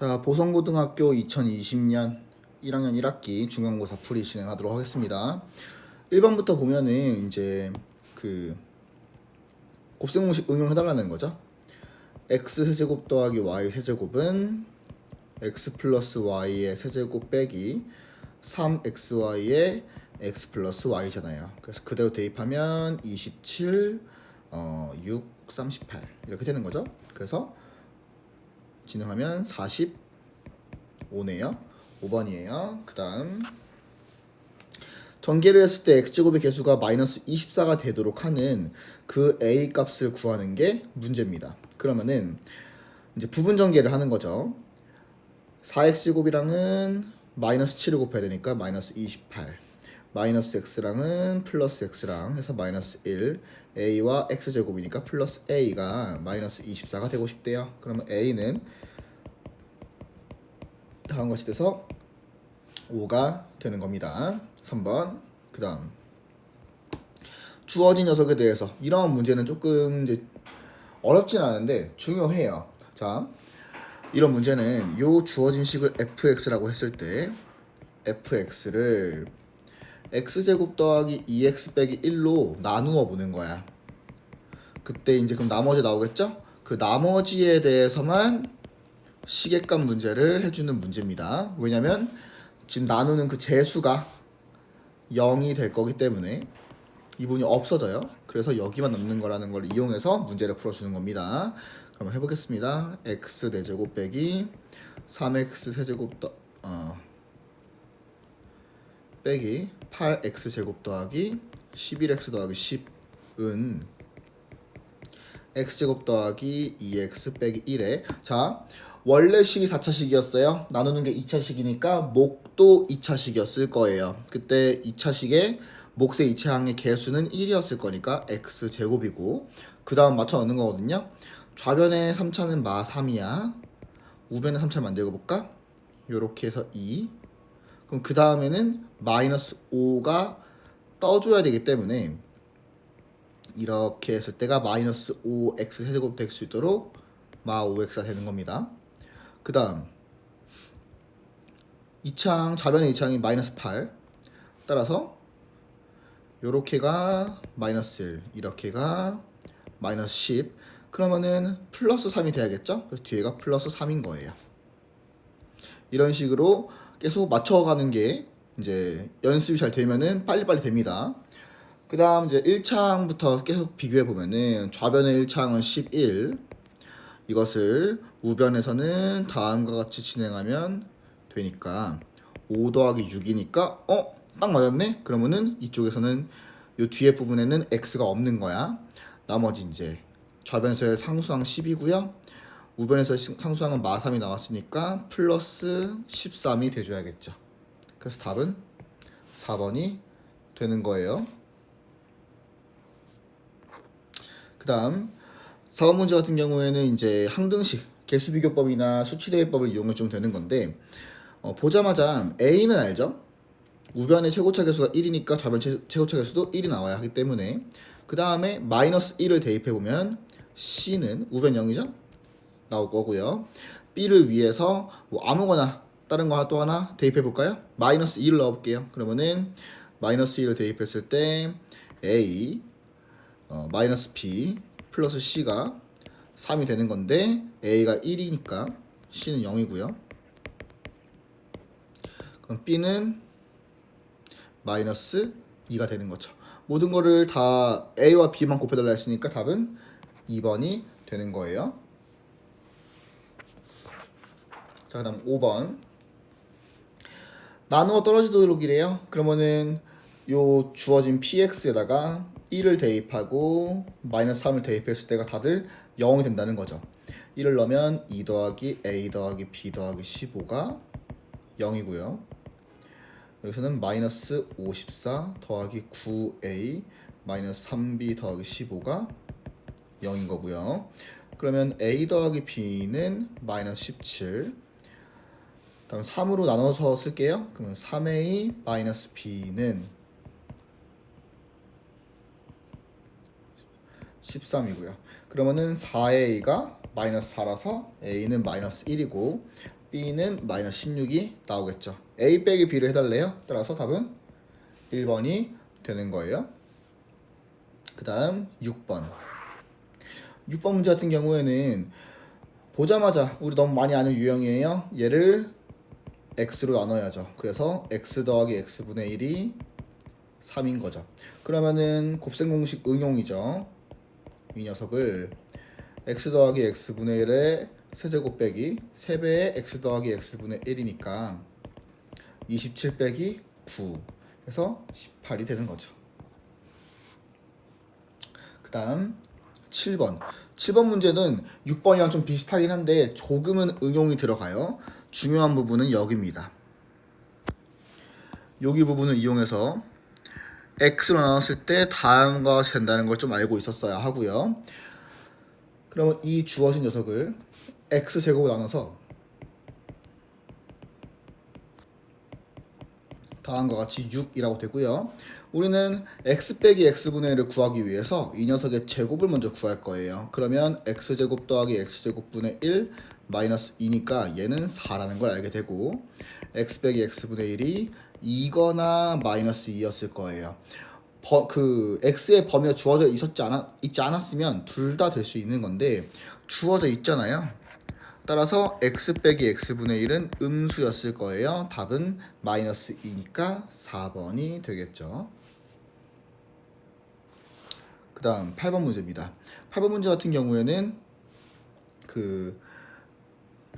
자, 보성고등학교 2020년 1학년 1학기 중간고사 풀이 진행하도록 하겠습니다. 1번부터 보면은 이제 그 곱셈공식 응용해달라는 거죠. x 세제곱 더하기 y 세제곱은 x 플러스 y의 세제곱 빼기 3xy의 x 플러스 y잖아요. 그래서 그대로 대입하면 27, 6, 38 이렇게 되는 거죠. 그래서 진행하면 45네요. 5번이에요. 그 다음 전개를 했을 때 x제곱의 개수가 마이너스 24가 되도록 하는 그 a 값을 구하는 게 문제입니다. 그러면은 이제 부분 전개를 하는 거죠. 4x제곱이랑은 마이너스 7을 곱해야 되니까 마이너스 28, 마이너스 x랑은 플러스 x랑 해서 마이너스 1, a와 x제곱이니까 플러스 a가 마이너스 24가 되고 싶대요. 그러면 a는 다음 것이 돼서 5가 되는 겁니다. 3번. 그 다음 주어진 녀석에 대해서 이런 문제는 조금 이제 어렵진 않은데 중요해요. 자, 이런 문제는 요 주어진 식을 fx라고 했을 때 fx를 x제곱 더하기 2x 빼기 1로 나누어 보는 거야. 그때 이제 그럼 나머지 나오겠죠? 그 나머지에 대해서만 시계값 문제를 해주는 문제입니다. 왜냐면 지금 나누는 그 제수가 0이 될 거기 때문에 이 부분이 없어져요. 그래서 여기만 남는 거라는 걸 이용해서 문제를 풀어주는 겁니다. 그럼 해보겠습니다. x 4제곱 빼기 3x 세제곱 빼기 8x 제곱 더하기 11x 더하기 10은 x제곱 더하기 2x 빼기 1에 자, 원래 식이 4차식이었어요. 나누는 게 2차식이니까 목도 2차식이었을 거예요. 그때 2차식의 몫의 2차항의 개수는 1이었을 거니까 x제곱이고 그 다음 맞춰 넣는 거거든요. 좌변의 3차는 마 3이야. 우변의 3차를 만들어 볼까? 요렇게 해서 2. 그럼 그 다음에는 마이너스 5가 떠줘야 되기 때문에 이렇게 했을 때가 마이너스 5x 세제곱 될 수 있도록 마 5x가 되는 겁니다. 그 다음 2창 좌변의 2창이 마이너스 8 따라서 요렇게가 마이너스 1 이렇게가 마이너스 10 그러면은 플러스 3이 돼야겠죠? 그래서 뒤에가 플러스 3인 거예요. 이런 식으로 계속 맞춰가는 게 이제 연습이 잘 되면은 빨리빨리 됩니다. 그 다음 이제 1창부터 계속 비교해 보면은 좌변의 1창은 11 이것을 우변에서는 다음과 같이 진행하면 되니까 5 더하기 6이니까 딱 맞았네? 그러면은 이쪽에서는 이 뒤에 부분에는 x가 없는 거야. 나머지 이제 좌변에서의 상수항 10이고요. 우변에서 상수항은 마3이 나왔으니까 플러스 13이 돼줘야겠죠. 그래서 답은 4번이 되는 거예요. 그 다음 4번 문제 같은 경우에는 이제 항등식, 개수비교법이나 수치대입법을 이용해 주면 되는 건데 보자마자 A는 알죠? 우변의 최고차 개수가 1이니까 좌변 최고차 개수도 1이 나와야 하기 때문에 그 다음에 마이너스 1을 대입해보면 C는 우변 0이죠? 나올 거고요. B를 위해서 뭐 아무거나 다른 거 또 하나 대입해볼까요? 마이너스 2를 넣어볼게요. 그러면은 마이너스 2를 대입했을 때 A 마이너스 B 플러스 C가 3이 되는 건데 A가 1이니까 C는 0이고요. 그럼 B는 마이너스 2가 되는 거죠. 모든 거를 다 A와 B만 곱해달라 했으니까 답은 2번이 되는 거예요. 자, 그 다음 5번 나누어 떨어지도록이래요. 그러면은 요 주어진 px에다가 1을 대입하고 마이너스 3을 대입했을 때가 다들 0이 된다는 거죠. 1을 넣으면 2 더하기 a 더하기 b 더하기 15가 0이고요. 여기서는 마이너스 54 더하기 9a 마이너스 3b 더하기 15가 0인 거고요. 그러면 a 더하기 b는 마이너스 17 다음 3으로 나눠서 쓸게요. 그러면 3a 마이너스 b는 13이고요. 그러면은 4a가 마이너스 4라서 a는 마이너스 1이고 B는 마이너스 16이 나오겠죠. A 빼기 B를 해달래요. 따라서 답은 1번이 되는 거예요. 그 다음 6번. 6번 문제 같은 경우에는 보자마자 우리 너무 많이 아는 유형이에요. 얘를 x로 나눠야죠. 그래서 x 더하기 x분의 1이 3인 거죠. 그러면은 곱셈 공식 응용이죠. 이 녀석을 x 더하기 x분의 1의 세제곱 빼기 3배의 x 더하기 x분의 1이니까 27 빼기 9 해서 18이 되는 거죠. 그 다음 7번. 7번 문제는 6번이랑 좀 비슷하긴 한데 조금은 응용이 들어가요. 중요한 부분은 여기입니다. 여기 부분을 이용해서 x로 나눴을 때 다음과 같이 된다는 걸 좀 알고 있었어야 하고요. 그러면 이 주어진 녀석을 x제곱으로 나눠서 다음과 같이 6이라고 되고요. 우리는 x 빼기 x분의 1을 구하기 위해서 이 녀석의 제곱을 먼저 구할 거예요. 그러면 x제곱 더하기 x제곱분의 1 마이너스 2니까 얘는 4라는 걸 알게 되고 x 빼기 x분의 1이 2거나 마이너스 2였을 거예요. 그 x의 범위가 주어져 있지 않았으면 둘 다 될 수 있는 건데 주어져 있잖아요. 따라서 x 빼기 x분의 1은 음수였을 거예요. 답은 마이너스 2니까 4번이 되겠죠. 그 다음 8번 문제입니다. 8번 문제 같은 경우에는 그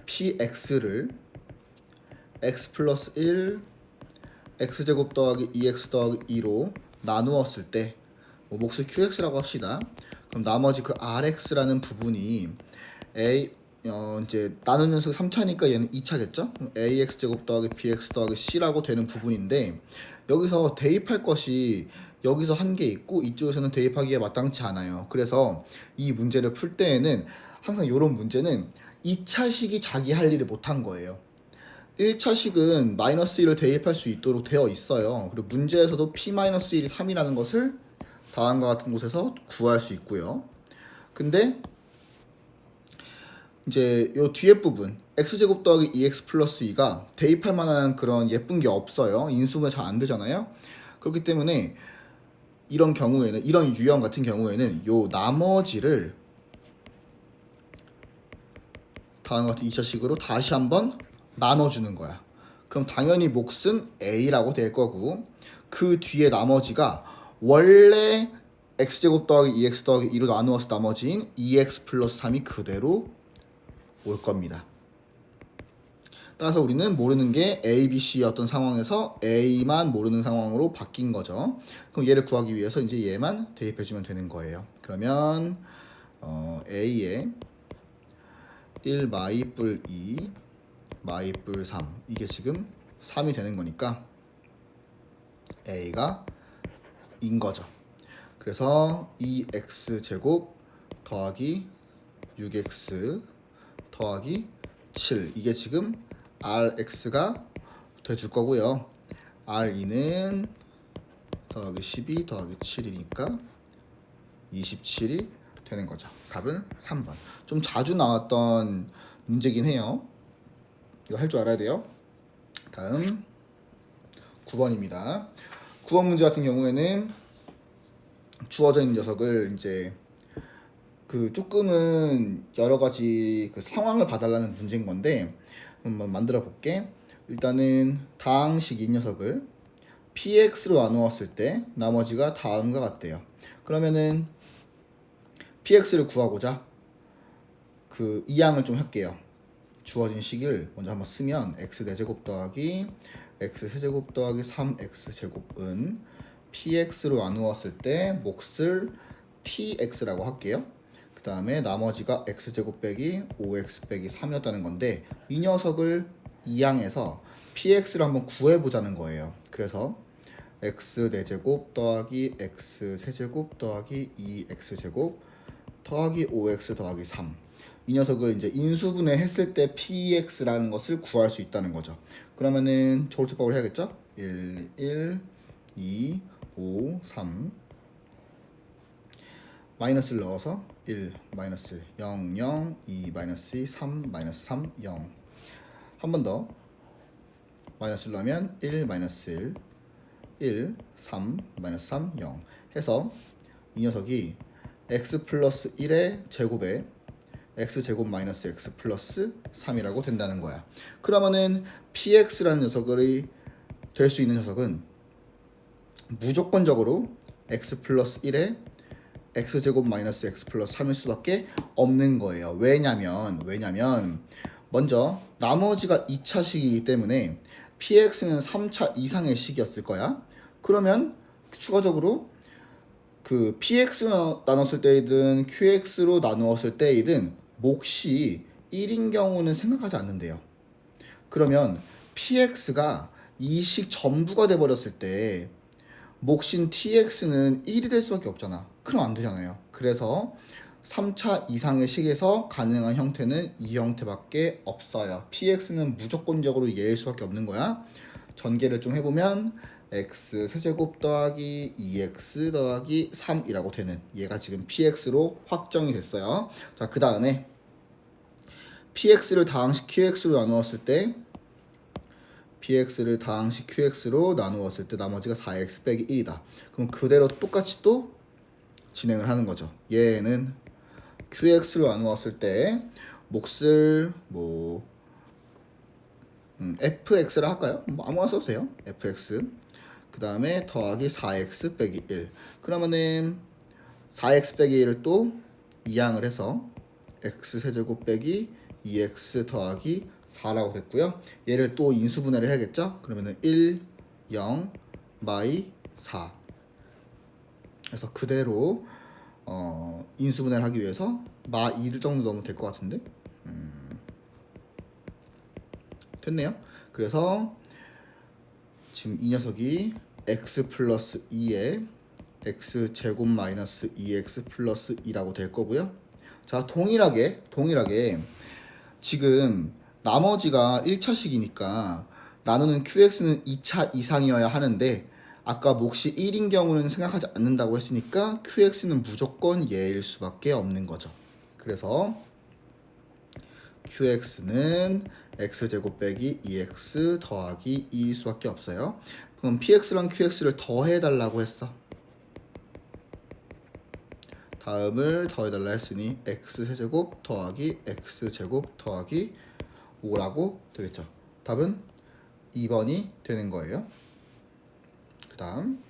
px를 x 플러스 1 x제곱 더하기 2x 더하기 2로 나누었을 때 몫을 qx라고 합시다. 그럼 나머지 그 rx라는 부분이 이제 나누는 녀석이 3차니까 얘는 2차겠죠? ax 제곱 더하기 bx 더하기 c라고 되는 부분인데 여기서 대입할 것이 여기서 한 개 있고 이쪽에서는 대입하기에 마땅치 않아요. 그래서 이 문제를 풀 때에는 항상 이런 문제는 2차식이 자기 할 일을 못한 거예요. 1차식은 마이너스 1을 대입할 수 있도록 되어 있어요. 그리고 문제에서도 p-1이 3이라는 것을 다음과 같은 곳에서 구할 수 있고요. 근데 이제 요 뒤에 부분 x제곱 더하기 2x 플러스 2가 대입할 만한 그런 예쁜 게 없어요. 인수분해 잘 안 되잖아요. 그렇기 때문에 이런 경우에는 이런 유형 같은 경우에는 요 나머지를 다음과 같은 2차식으로 다시 한번 나눠주는 거야. 그럼 당연히 몫은 a라고 될 거고 그 뒤에 나머지가 원래 x제곱 더하기 2x 더하기 2로 나누어서 나머지인 2x 플러스 3이 그대로 올 겁니다. 따라서 우리는 모르는 게 A, B, C였던 상황에서 A만 모르는 상황으로 바뀐 거죠. 그럼 얘를 구하기 위해서 이제 얘만 대입해주면 되는 거예요. 그러면 A에 1 마이뿔 2 마이뿔 3 이게 지금 3이 되는 거니까 A가 인 거죠. 그래서 2x 제곱 더하기 6x 더하기 7 이게 지금 rx가 돼줄 거고요. r2는 더하기 12 더하기 7이니까 27이 되는 거죠. 답은 3번. 좀 자주 나왔던 문제긴 해요. 이거 할 줄 알아야 돼요. 다음 9번입니다. 9번 문제 같은 경우에는 주어져 있는 녀석을 이제 그 조금은 여러 가지 그 상황을 봐달라는 문제인 건데 한번 만들어 볼게. 일단은 다항식 이 녀석을 px로 나누었을 때 나머지가 다음과 같대요. 그러면은 px를 구하고자 그 이항을 좀 할게요. 주어진 식을 먼저 한번 쓰면 x 4제곱 더하기 x 세제곱 더하기 3x 제곱은 px로 나누었을 때 몫을 tx라고 할게요. 그 다음에 나머지가 x제곱 빼기 5x 빼기 3이었다는 건데 이 녀석을 이항해서 px를 한번 구해보자는 거예요. 그래서 x 4제곱 더하기 x 세제곱 더하기 2x제곱 더하기 5x 더하기 3 이 녀석을 이제 인수분해 했을 때 px라는 것을 구할 수 있다는 거죠. 그러면은 조울제법을 해야겠죠? 1, 1, 2, 5, 3 마이너스를 넣어서 1, 마이너스 0, 0, 2, 마이너스 3, 마이너스 3, 0 한 번 더 마이너스 1로 하면 1 마이너스 1 1 3 마이너스 3 0 해서 이 녀석이 x 플러스 1의 제곱에 x제곱 마이너스 x 플러스 3이라고 된다는 거야. 그러면은 px라는 녀석이 될 수 있는 녀석은 무조건적으로 x 플러스 1에 x제곱 마이너스 x 플러스 3일 수밖에 없는 거예요. 왜냐면 먼저 나머지가 2차식이기 때문에 px는 3차 이상의 식이었을 거야. 그러면 추가적으로 그 px로 나눴을 때이든 qx로 나누었을 때이든 몫이 1인 경우는 생각하지 않는데요. 그러면 px가 이 식 전부가 돼버렸을 때 몫인 tx는 1이 될 수밖에 없잖아. 그럼 안 되잖아요. 그래서 3차 이상의 식에서 가능한 형태는 이 형태밖에 없어요. px는 무조건적으로 얘일 수밖에 없는 거야. 전개를 좀 해보면 x 세제곱 더하기 2x 더하기 3이라고 되는 얘가 지금 px로 확정이 됐어요. 자, 그 다음에 px를 다항식 qx로 나누었을 때 px를 다항식 qx로 나누었을 때 나머지가 4x 빼기 1이다. 그럼 그대로 똑같이 또 진행을 하는 거죠. 얘는 qx로 나누었을 때 몫을 뭐 fx라 할까요? 뭐 아무거나 써도 돼요. fx 그 다음에 더하기 4x 빼기 1 그러면은 4x 빼기 1을 또 이항을 해서 x 세제곱 빼기 2x 더하기 4라고 됐고요. 얘를 또 인수분해를 해야겠죠? 그러면은 1, 0, 마이 4 그래서 그대로 인수분해를 하기 위해서 마 2 정도 넣으면 될 것 같은데 됐네요. 그래서 지금 이 녀석이 x 플러스 2에 x 제곱 마이너스 2x 플러스 2라고 될 거고요. 자, 동일하게 지금 나머지가 1차식이니까 나누는 qx는 2차 이상이어야 하는데 아까 몫이 1인 경우는 생각하지 않는다고 했으니까 qx는 무조건 얘일 수밖에 없는 거죠. 그래서 qx는 x제곱 빼기 2x 더하기 2일 수밖에 없어요. 그럼 px랑 qx를 더해달라고 했어. 다음을 더해달라 했으니 x세제곱 더하기 x제곱 더하기 5라고 되겠죠. 답은 2번이 되는 거예요. 그 다음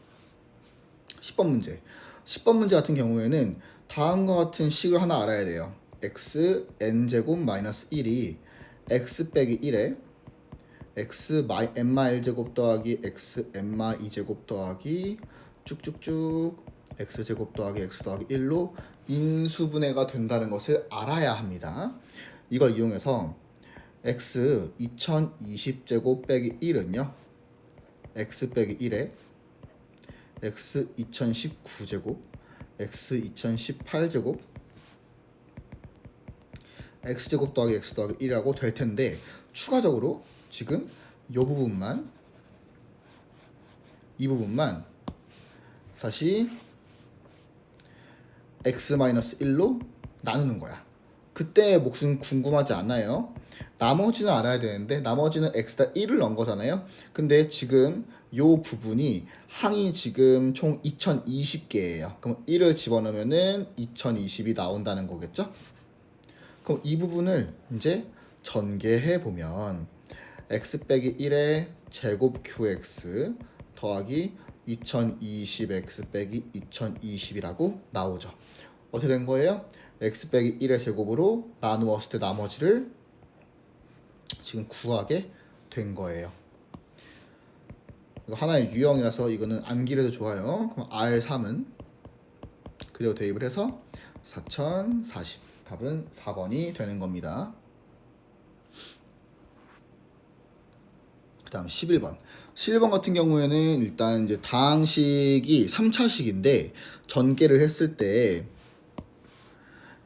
10번 문제. 10번 문제 같은 경우에는 다음과 같은 식을 하나 알아야 돼요. x n제곱 마이너스 1이 x 빼기 1에 x n마 1제곱 더하기 x n마 2제곱 더하기 쭉쭉쭉 x제곱 더하기 x 더하기 1로 인수분해가 된다는 것을 알아야 합니다. 이걸 이용해서 x 2020제곱 빼기 1은요 x 빼기 1에 x 2019제곱 x 2018제곱 x제곱 더하기 x 더하기 1이라고 될 텐데 추가적으로 지금 이 부분만 다시 x-1로 나누는 거야. 그때의 몫은 궁금하지 않아요. 나머지는 알아야 되는데 나머지는 x다 1을 넣은 거잖아요. 근데 지금 요 부분이 항이 지금 총 2020개예요. 그럼 1을 집어넣으면은 2020이 나온다는 거겠죠? 그럼 이 부분을 이제 전개해 보면 x 빼기 1의 제곱 qx 더하기 2020x 빼기 2020이라고 나오죠. 어떻게 된 거예요? x 빼기 1의 제곱으로 나누었을 때 나머지를 지금 구하게 된 거예요. 이거 하나의 유형이라서 이거는 암기해도 좋아요. 그럼 R3은 그대로 대입을 해서 4040 답은 4번이 되는 겁니다. 그 다음 11번. 11번 같은 경우에는 일단 이제 다항식이 3차식인데 전개를 했을 때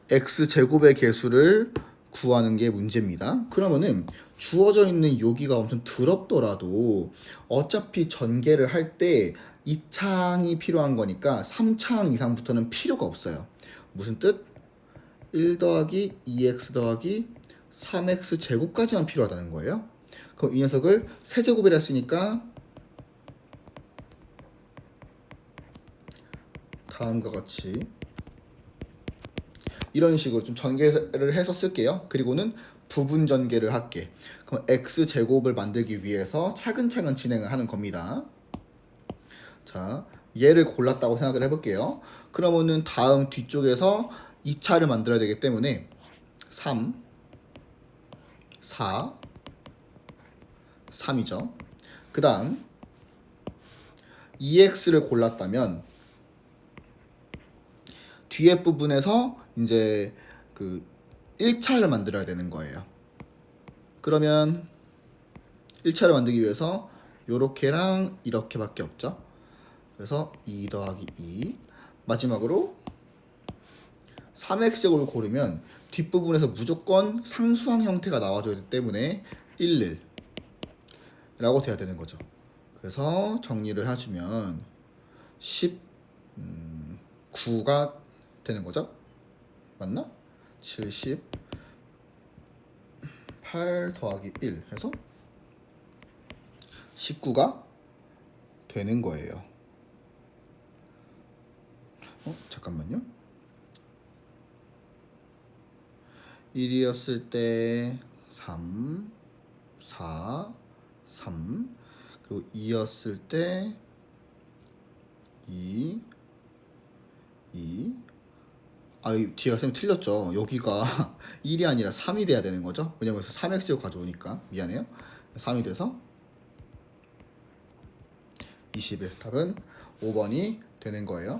x제곱의 개수를 구하는 게 문제입니다. 그러면은 주어져 있는 여기가 엄청 더럽더라도 어차피 전개를 할 때 2차항이 필요한 거니까 3차항 이상부터는 필요가 없어요. 무슨 뜻? 1 더하기 2x 더하기 3x 제곱까지만 필요하다는 거예요. 그럼 이 녀석을 세제곱이라 했으니까 다음과 같이 이런 식으로 좀 전개를 해서 쓸게요. 그리고는 부분 전개를 할게. 그럼 x제곱을 만들기 위해서 차근차근 진행을 하는 겁니다. 자, 얘를 골랐다고 생각을 해볼게요. 그러면은 다음 뒤쪽에서 2차를 만들어야 되기 때문에 3, 4, 3이죠. 그 다음 2x를 골랐다면 뒤에 부분에서 이제 그 1차를 만들어야 되는 거예요. 그러면 1차를 만들기 위해서 요렇게랑 이렇게밖에 없죠. 그래서 2 더하기 2 마지막으로 3x제곱을 고르면 뒷부분에서 무조건 상수항 형태가 나와줘야 되기 때문에 1, 1라고 돼야 되는 거죠. 그래서 정리를 해주면 19가 되는 거죠. 맞나? 78 더하기 1 해서 19가 되는 거예요. 잠깐만요. 1이었을 때 3, 4, 3 그리고 2였을 때 2, 2 뒤가 쌤 틀렸죠. 여기가 1이 아니라 3이 돼야 되는 거죠. 왜냐면 3x제곱 가져오니까 미안해요. 3이 돼서 21 답은 5번이 되는 거예요.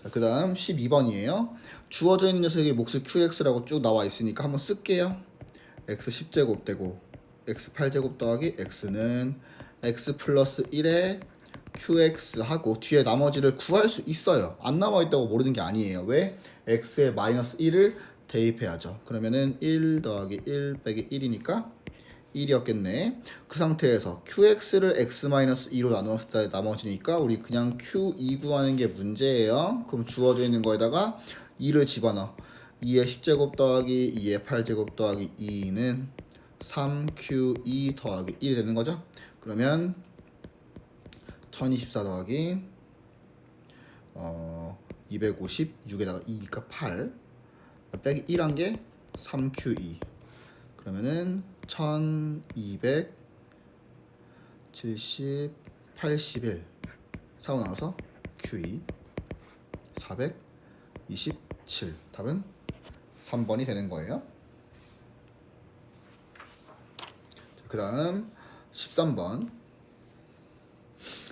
자, 그 다음 12번이에요. 주어져 있는 녀석의 몫을 qx라고 쭉 나와 있으니까 한번 쓸게요. x 10제곱 되고 x 8제곱 더하기 x는 x 플러스 1에 qx 하고 뒤에 나머지를 구할 수 있어요. 안 나와 있다고 모르는 게 아니에요. 왜? x에 마이너스 1을 대입해야죠. 그러면은 1 더하기 1 빼기 1이니까 1이었겠네. 그 상태에서 qx를 x-2로 나누었을 때 나머지니까 우리 그냥 q2 구하는 게 문제예요. 그럼 주어져 있는 거에다가 2를 집어넣어. 2의 10제곱 더하기 2의 8제곱 더하기 2는 3q2 더하기 1이 되는 거죠. 그러면 1024 더하기 256에다가 2니까 8 빼기 1한 게 3q2 그러면은 1270 81 사고 나와서 q2 427 답은 3번이 되는 거예요. 그 다음 13번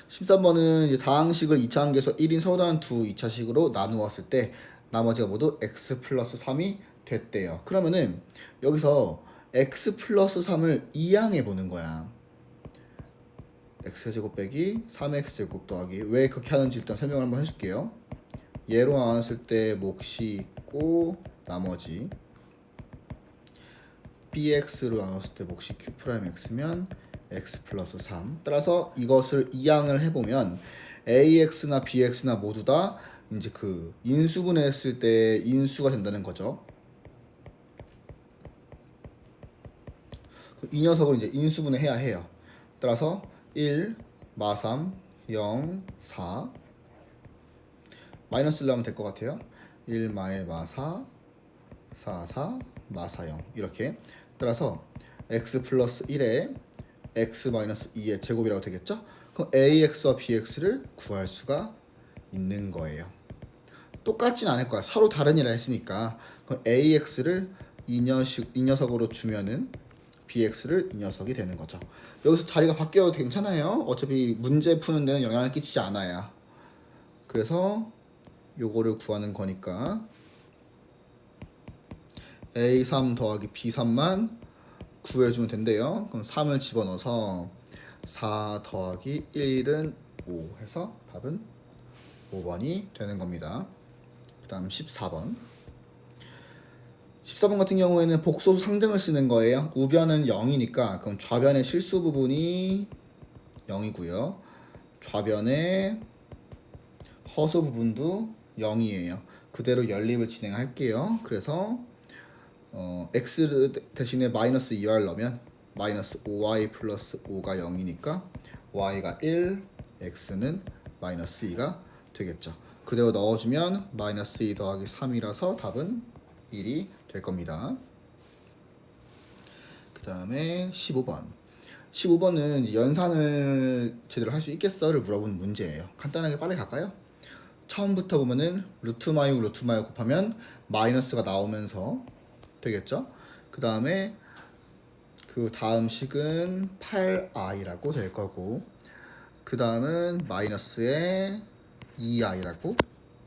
13번은 이제 다항식을 2차 함수에서 1인 서우다한 두 2차식으로 나누었을 때 나머지가 모두 x 플러스 3이 됐대요. 그러면은 여기서 x 플러스 3을 이항해 보는 거야. x제곱 빼기 3x제곱 더하기 왜 그렇게 하는지 일단 설명을 한번 해줄게요. 얘로 나눴을 때 몫이 있고 나머지 bx로 나눴을 때 몫이 q'x면 x 플러스 3 따라서 이것을 이항을 해보면 ax나 bx나 모두 다 이제 그 인수분해했을 때 인수가 된다는 거죠. 이 녀석을 이제 인수분해 해야 해요. 따라서 1, 마3, 0, 4 마이너스를 하면 될 것 같아요. 1, 마1, 마4, 4, 4, 마4, 0 이렇게 따라서 x 플러스 1에 x 마이너스 2의 제곱이라고 되겠죠? 그럼 ax와 bx를 구할 수가 있는 거예요. 똑같진 않을 거야. 서로 다른 일을 했으니까. 그럼 ax를 이 녀석으로 주면은 bx를 이 녀석이 되는 거죠. 여기서 자리가 바뀌어도 괜찮아요. 어차피 문제 푸는 데는 영향을 끼치지 않아요. 그래서 요거를 구하는 거니까 a3 더하기 b3만 구해주면 된대요. 그럼 3을 집어넣어서 4 더하기 1은 5 해서 답은 5번이 되는 겁니다. 그 다음 14번 14번 같은 경우에는 복소수 상등을 쓰는 거예요. 우변은 0이니까 그럼 좌변의 실수 부분이 0이고요. 좌변의 허수 부분도 0이에요. 그대로 연립을 진행할게요. 그래서 x 대신에 마이너스 2y를 넣으면 마이너스 5y 플러스 5가 0이니까 y가 1, x는 마이너스 2가 되겠죠. 그대로 넣어주면 마이너스 2 더하기 3이라서 답은 1이 될 겁니다. 그 다음에 15번. 15번은 연산을 제대로 할 수 있겠어를 물어보는 문제예요. 간단하게 빠르게 갈까요? 처음부터 보면은 루트 마이너스 루트 마이너스 곱하면 마이너스가 나오면서 되겠죠? 그 다음에 그 다음 식은 8i라고 될 거고, 그 다음은 마이너스에 2i라고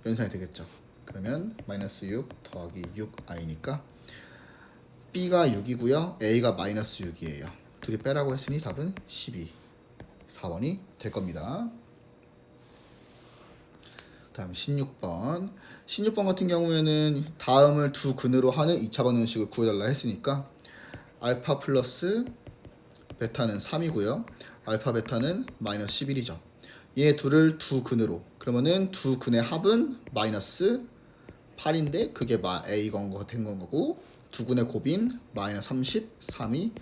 연산이 되겠죠. 그러면 마이너스 6 더하기 6i니까 b가 6이고요, a가 마이너스 6이에요. 둘이 빼라고 했으니 답은 12, 4번이 될 겁니다. 다음 16번. 16번 같은 경우에는 다음을 두 근으로 하는 2차 방정식을 구해달라 했으니까 알파 플러스 베타는 3이고요. 알파 베타는 마이너스 11이죠. 얘 둘을 두 근으로, 그러면은 두 근의 합은 마이너스 8인데 그게 A 건거 된 거고, 두 근의 곱인 마이너스 33이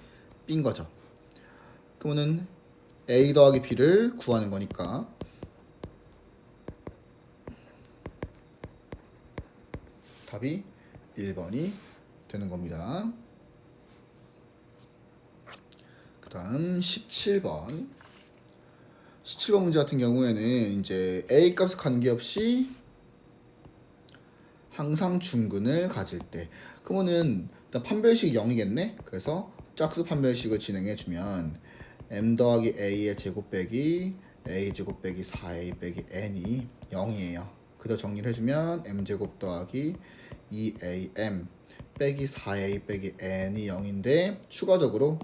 B인 거죠. 그러면은 A 더하기 B를 구하는 거니까 답이 1번이 되는 겁니다. 그 다음 17번. 17번 문제 같은 경우에는 이제 A 값 관계없이 항상 중근을 가질 때, 그러면은 일단 판별식이 0이겠네. 그래서 짝수 판별식을 진행해주면 m 더하기 a의 제곱 빼기 a 제곱 빼기 4a 빼기 n이 0이에요. 그대로 정리를 해주면 m제곱 더하기 2am 빼기 4a 빼기 n이 0인데 추가적으로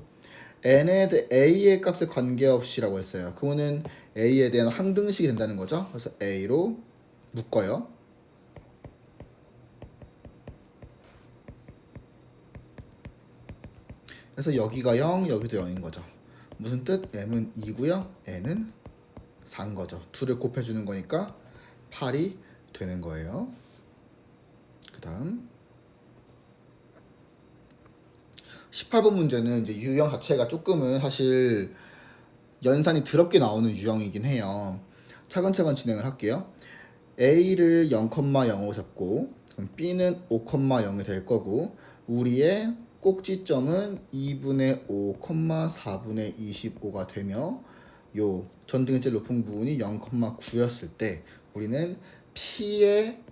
n에 대해 a의 값에 관계없이라고 했어요. 그러면은 a에 대한 항등식이 된다는 거죠. 그래서 a로 묶어요. 그래서 여기가 0, 여기도 0인 거죠. 무슨 뜻? m은 2고요, n은 4인 거죠. 둘을 곱해주는 거니까 8이 되는 거예요. 그 다음 18번 문제는 이제 유형 자체가 조금은 사실 연산이 더럽게 나오는 유형이긴 해요. 차근차근 진행을 할게요. A를 0,0로 잡고, 그럼 B는 5,0이 될 거고, 우리의 꼭지점은 2분의 5, 4분의 25가 되며, 요 전등의 제일 높은 부분이 0,9였을 때 우리는 P의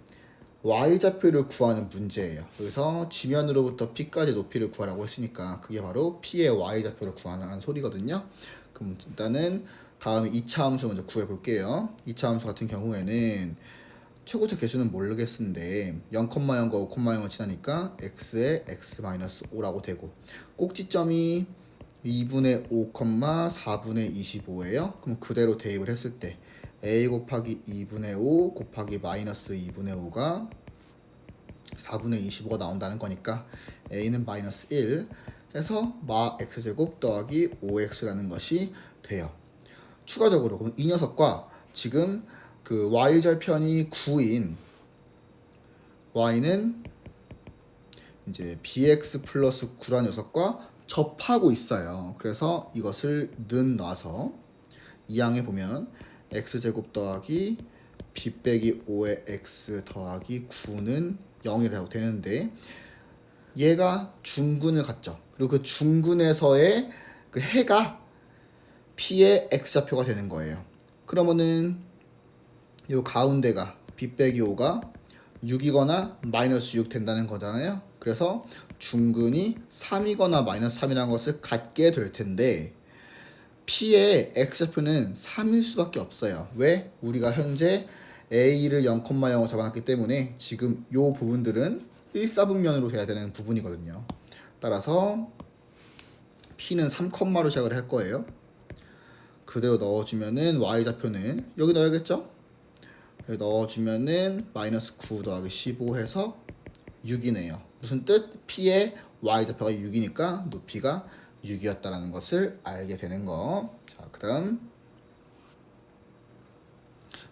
y좌표를 구하는 문제예요. 그래서 지면으로부터 P까지 높이를 구하라고 했으니까 그게 바로 P의 y좌표를 구하는 소리거든요. 그럼 일단은 다음에 2차 함수 먼저 구해 볼게요. 2차 함수 같은 경우에는 최고차 개수는 모르겠는데 0,0과 5,0을 지나니까 x에 x-5라고 되고, 꼭지점이 2분의 5, 4분의 25예요. 그럼 그대로 대입을 했을 때 a 곱하기 2분의 5 곱하기 마이너스 2분의 5가 4분의 25가 나온다는 거니까 a는 마이너스 1 해서 마 x제곱 더하기 5x라는 것이 돼요. 추가적으로 그럼 이 녀석과 지금 그 y절편이 9인 y는 이제 bx 플러스 9라는 녀석과 접하고 있어요. 그래서 이것을 는 놔서 이 항에 보면 x제곱 더하기 b 빼기 5의 x 더하기 9는 0이라고 되는데, 얘가 중근을 갖죠. 그리고 그 중근에서의 그 해가 p의 x좌표가 되는 거예요. 그러면은 요 가운데가 b 빼기 5가 6이거나 마이너스 6 된다는 거잖아요. 그래서 중근이 3이거나 마이너스 3이라는 것을 갖게 될 텐데, P의 X좌표는 3일 수밖에 없어요. 왜? 우리가 현재 A를 0,0로 잡아놨기 때문에 지금 요 부분들은 1사분면으로 돼야 되는 부분이거든요. 따라서 P는 3컴마로 시작을 할 거예요. 그대로 넣어주면은 Y좌표는 여기 넣어야겠죠? 여기 넣어주면은 마이너스 9 더하기 15 해서 6이네요. 무슨 뜻? P의 Y좌표가 6이니까 높이가 6이었다라는 것을 알게 되는 거. 자, 그 다음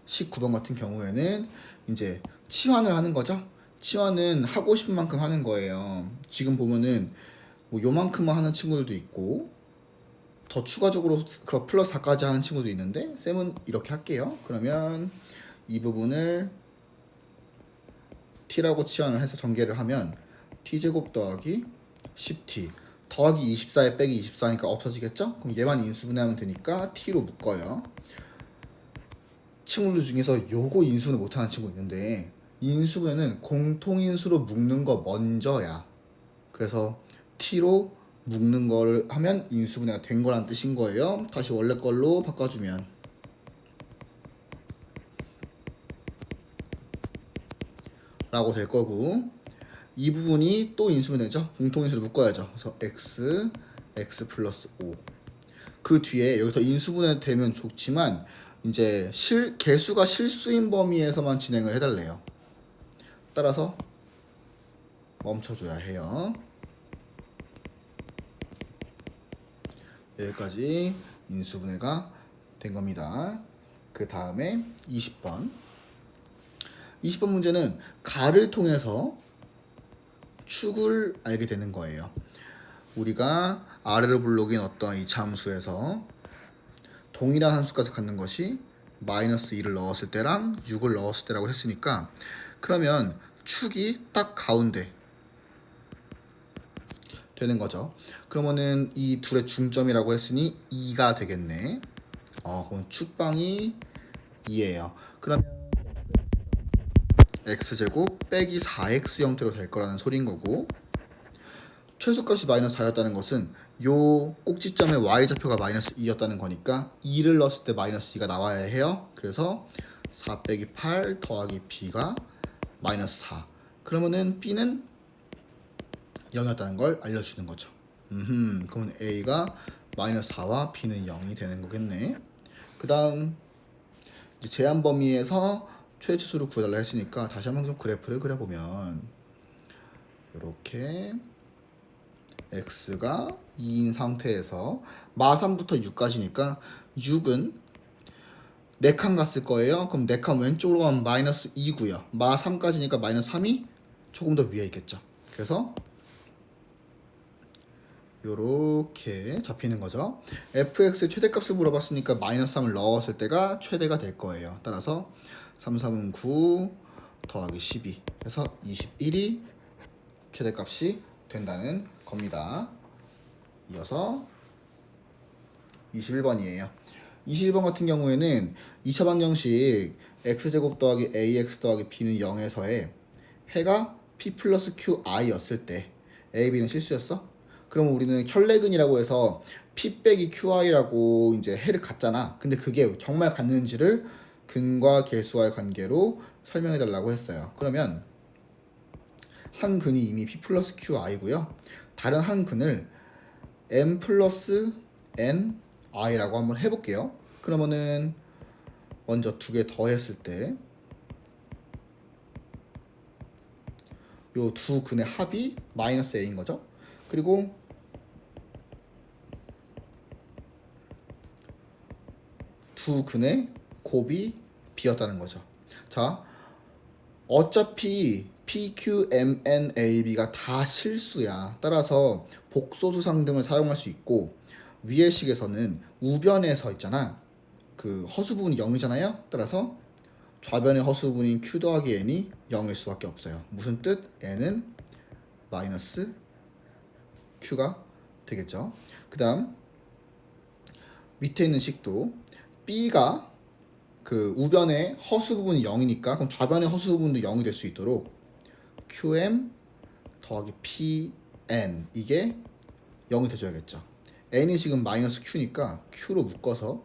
19번 같은 경우에는 이제 치환을 하는 거죠. 치환은 하고 싶은 만큼 하는 거예요. 지금 보면은 뭐 요만큼만 하는 친구들도 있고 더 추가적으로 플러스 4까지 하는 친구도 있는데 쌤은 이렇게 할게요. 그러면 이 부분을 t라고 치환을 해서 전개를 하면 t제곱 더하기 10t 더하기 24에 빼기 24니까 없어지겠죠? 그럼 얘만 인수분해하면 되니까 t로 묶어요. 친구들 중에서 요거 인수는 못하는 친구 있는데 인수분해는 공통인수로 묶는 거 먼저야. 그래서 t로 묶는 걸 하면 인수분해가 된 거란 뜻인 거예요. 다시 원래 걸로 바꿔주면 라고 될 거고 이 부분이 또 인수분해죠. 공통인수로 묶어야죠. 그래서 x 플러스 5 그 뒤에 여기서 인수분해 되면 좋지만 이제 개수가 실수인 범위에서만 진행을 해달래요. 따라서 멈춰줘야 해요. 여기까지 인수분해가 된 겁니다. 그 다음에 20번 문제는 가를 통해서 축을 알게 되는 거예요. 우리가 아래로 불러긴 어떤 이 함수에서 동일한 함수까지 갖는 것이 마이너스 2를 넣었을 때랑 6을 넣었을 때라고 했으니까 그러면 축이 딱 가운데 되는 거죠. 그러면은 이 둘의 중점이라고 했으니 2가 되겠네. 그럼 축방이 2예요. 그러면 x제곱 빼기 4x 형태로 될 거라는 소리인 거고 최소값이 마이너스 4였다는 것은 요 꼭지점의 y좌표가 마이너스 2였다는 거니까 2를 넣었을 때 마이너스 2가 나와야 해요. 그래서 4 빼기 8 더하기 b가 마이너스 4 그러면은 b는 0이었다는 걸 알려주는 거죠. 그러면 a가 마이너스 4와 b는 0이 되는 거겠네. 그 다음 제한 범위에서 최대치수를 구해달라 했으니까 다시 한번 좀 그래프를 그려보면 이렇게 x가 2인 상태에서 마3부터 6까지니까 6은 4칸 갔을 거예요. 그럼 4칸 왼쪽으로 가면 마이너스 2고요. 마3까지니까 마이너스 3이 조금 더 위에 있겠죠. 그래서 요렇게 잡히는 거죠. fx의 최대값을 물어봤으니까 마이너스 3을 넣었을 때가 최대가 될 거예요. 따라서 3, 3은 9 더하기 12 해서 21이 최대값이 된다는 겁니다. 이어서 21번이에요. 21번 같은 경우에는 2차 방정식 x제곱 더하기 ax 더하기 b는 0에서의 해가 p 플러스 qi였을 때 a, b는 실수였어? 그러면 우리는 혈내근이라고 해서 p 빼기 qi라고 이제 해를 갖잖아. 근데 그게 정말 갖는지를 근과 계수와의 관계로 설명해 달라고 했어요. 그러면 한 근이 이미 p 플러스 qi고요. 다른 한 근을 m 플러스 n i라고 한번 해볼게요. 그러면은 먼저 두 개 더했을 때 요 두 근의 합이 마이너스 a인 거죠. 그리고 두 근의 곱이 b였다는 거죠. 자, 어차피 p, q, m, n, a, b가 다 실수야. 따라서 복소수 상등을 사용할 수 있고 위의 식에서는 우변에서 있잖아. 그 허수 부분이 0이잖아요. 따라서 좌변의 허수 부분인 q 더하기 n이 0일 수밖에 없어요. 무슨 뜻? n은 마이너스 q가 되겠죠. 그 다음 밑에 있는 식도 b가 그 우변의 허수 부분이 0이니까 그럼 좌변의 허수 부분도 0이 될 수 있도록 qm 더하기 pn 이게 0이 돼줘야겠죠. n이 지금 마이너스 q니까 q로 묶어서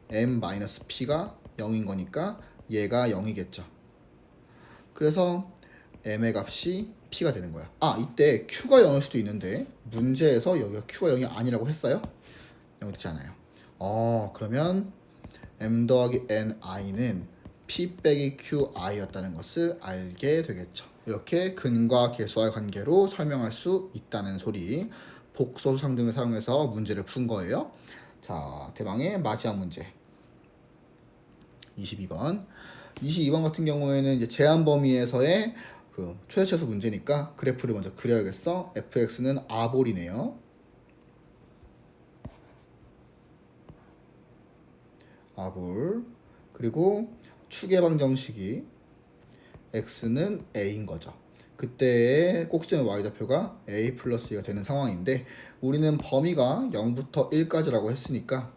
m 마이너스 p가 0인 거니까 얘가 0이겠죠. 그래서 m의 값이 p가 되는 거야. 이때 q가 0일 수도 있는데 문제에서 여기가 q가 0이 아니라고 했어요? 0이 되지 않아요. 그러면 m 더하기 ni는 p 빼기 qi였다는 것을 알게 되겠죠. 이렇게 근과 계수와의 관계로 설명할 수 있다는 소리. 복소수 상등을 사용해서 문제를 푼 거예요. 자, 대망의 마지막 문제 22번 같은 경우에는 이제 제한 범위에서의 그 최대차수 문제니까 그래프를 먼저 그려야겠어. fx는 아볼이네요. 아볼. 그리고 축의 방정식이 x는 a인 거죠. 그때의 꼭지점의 y좌표가 a 플러스 2가 되는 상황인데 우리는 범위가 0부터 1까지라고 했으니까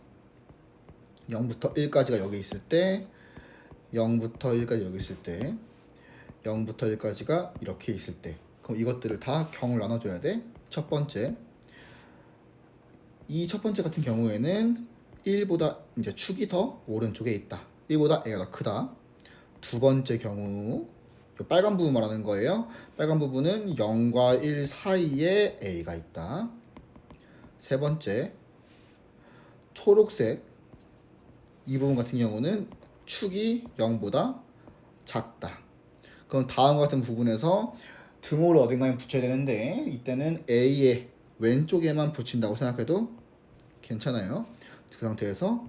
0부터 1까지가 여기 있을 때 0부터 1까지 여기 있을 때 0부터 1까지가 이렇게 있을 때 그럼 이것들을 다 경을 나눠줘야 돼. 첫 번째 이 첫 번째 같은 경우에는 1보다 이제 축이 더 오른쪽에 있다. 1보다 a가 더 크다. 두 번째 경우 빨간 부분 말하는 거예요. 빨간 부분은 0과 1 사이에 a가 있다. 세 번째 초록색 이 부분 같은 경우는 축이 0보다 작다. 그럼 다음과 같은 부분에서 등호를 어딘가에 붙여야 되는데 이때는 a의 왼쪽에만 붙인다고 생각해도 괜찮아요. 그 상태에서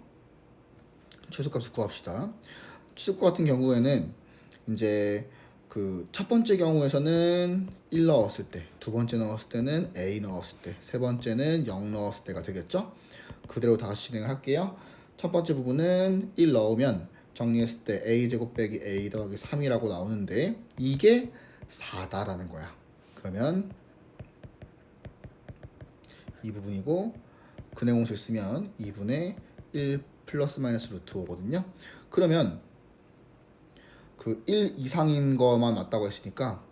최소값을 구합시다. 최소값 같은 경우에는 이제 그 첫 번째 경우에서는 1 넣었을 때, 두 번째 넣었을 때는 a 넣었을 때, 세 번째는 0 넣었을 때가 되겠죠. 그대로 다시 진행을 할게요. 첫 번째 부분은 1 넣으면 정리했을 때 a제곱 빼기 a 더하기 3이라고 나오는데 이게 4다라는 거야. 그러면 이 부분이고 근해 공식 쓰면 2분의 1 플러스 마이너스 루트 5거든요. 그러면 그 1 이상인 거만 맞다고 했으니까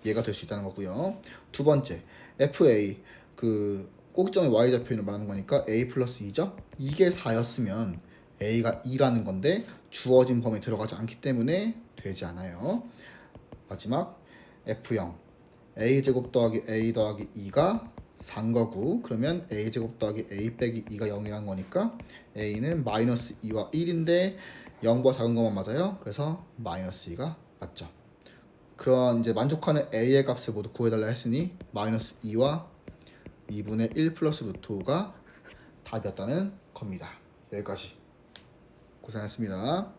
얘가 될 수 있다는 거고요. 두 번째 FA 그 꼭지점의 y좌표를 말하는 거니까 a 플러스 2죠. 이게 4였으면 a가 2라는 건데 주어진 범위에 들어가지 않기 때문에 되지 않아요. 마지막 F0 a제곱 더하기 a 더하기 2가 4인 거고 그러면 a제곱 더하기 a 빼기 2가 0이라는 거니까 a는 마이너스 2와 1인데 0보다 작은 것만 맞아요. 그래서 마이너스 2가 맞죠. 그런 이제 만족하는 a의 값을 모두 구해달라 했으니 마이너스 2와 2분의 1 플러스 루트 5가 답이었다는 겁니다. 여기까지 고생했습니다.